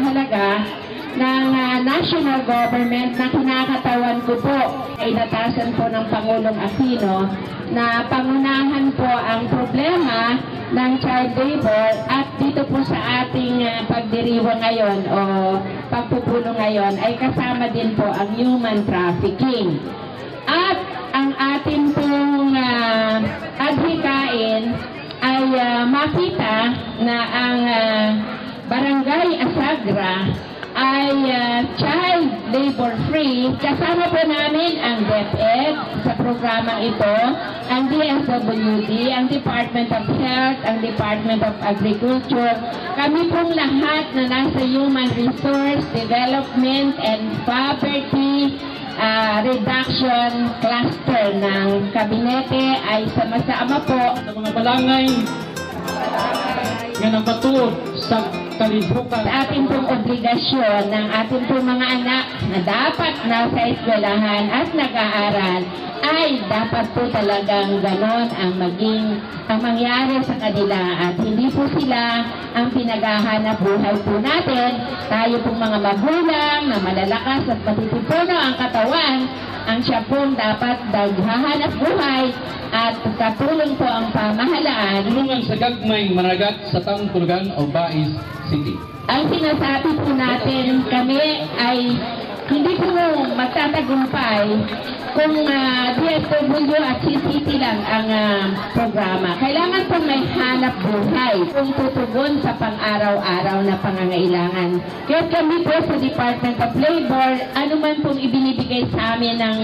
napakahalaga ng national government na kinakatawan ko po ay inatasan po ng Pangulong Aquino na pangunahan po ang problema ng child labor at dito po sa ating pagdiriwang ngayon o pagpupulong ngayon ay kasama din po ang human trafficking. At ang ating pong adhikain ay makita na ang Barangay Asagra ay child labor free. Kasama po namin ang DepEd sa programang ito, ang DSWD, ang Department of Health, ang Department of Agriculture. Kami pong lahat na nasa Human Resource Development and Poverty Reduction Cluster ng Kabinete ay sama-sama po sa mga balangay nga napatuod sa kalibukan. Sa ating pong obligasyon ng ating pong mga anak na dapat nasa eskwelahan at nag-aaral ay dapat po talagang ganon ang mangyari sa kanila at hindi po sila ang pinaghahanap buhay po natin. Tayo pong mga magulang na malalakas at matitipuno ang katawan, ang siya pong dapat naghahanap buhay at katulong po ang pamahalaan. Tulungan sa gagmay managat sa taong Tulugan o Bais City. Ang sinasabi po natin kami ay hindi po magtatagumpay kung DSWD at CCT lang ang programa. Kailangan po may hanap buhay kung tutugon sa pang-araw-araw na pangangailangan. Kaya kami po sa Department of Labor, ano man pong ibinibigay sa amin ng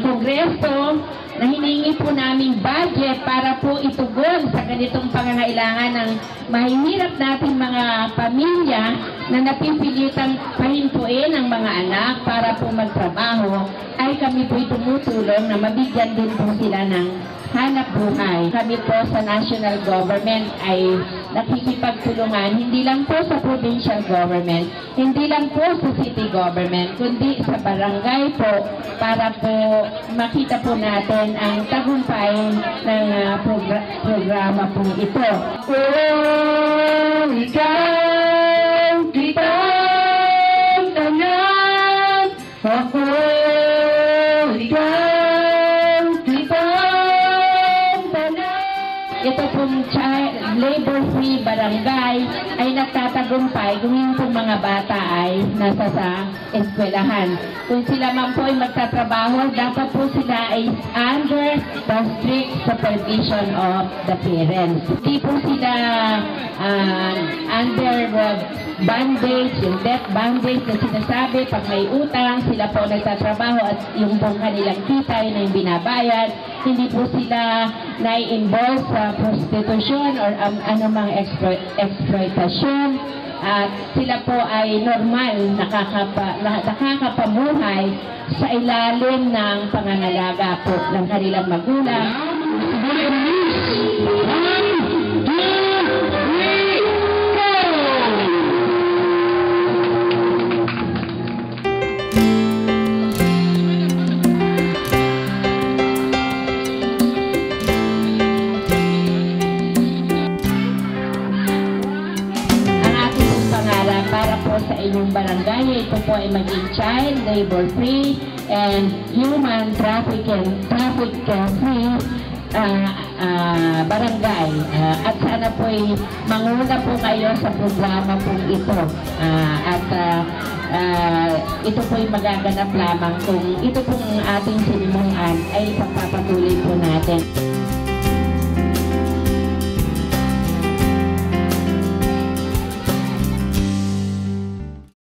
Kongreso, na hiningi po namin budget para po itugon sa ganitong pangangailangan ng mahihirap nating mga pamilya na napipilitang pahintuin ang mga anak para po magtrabaho, ay kami po tumutulong na mabigyan din po sila ng hanap buhay. Kami po sa national government ay nakikipagtulungan, hindi lang po sa provincial government, hindi lang po sa city government, kundi sa barangay po para po makita po natin ang tagumpay ng programa po ito. Kung ikaw kitang tangan, ako ikaw kitang tangan. Ito pong labor-free barangay ay nagtatagumpay kung yung pong mga bata ay nasa sa eskwelahan. Kung sila man po ay magtatrabaho, dapat po sila ay under the strict supervision of the parents. Hindi po sila under the bandage, yung debt bandage na sinasabi, pag may utang, sila po nagtatrabaho at yung pong kanilang kita na yung binabayad, hindi po sila nai-involve sa prostitution or anumang exploitation. At sila po ay normal nakakapamuhay sa ilalim ng pangangalaga po ng kanilang magulang. Para po sa inyong barangay, ito po ay maging child labor free and human trafficking free barangay. At sana po ay manguna po kayo sa programa po ito. Ito po ay magaganap lamang kung ito pong ating sinimulan ay pagpapatuloy po natin.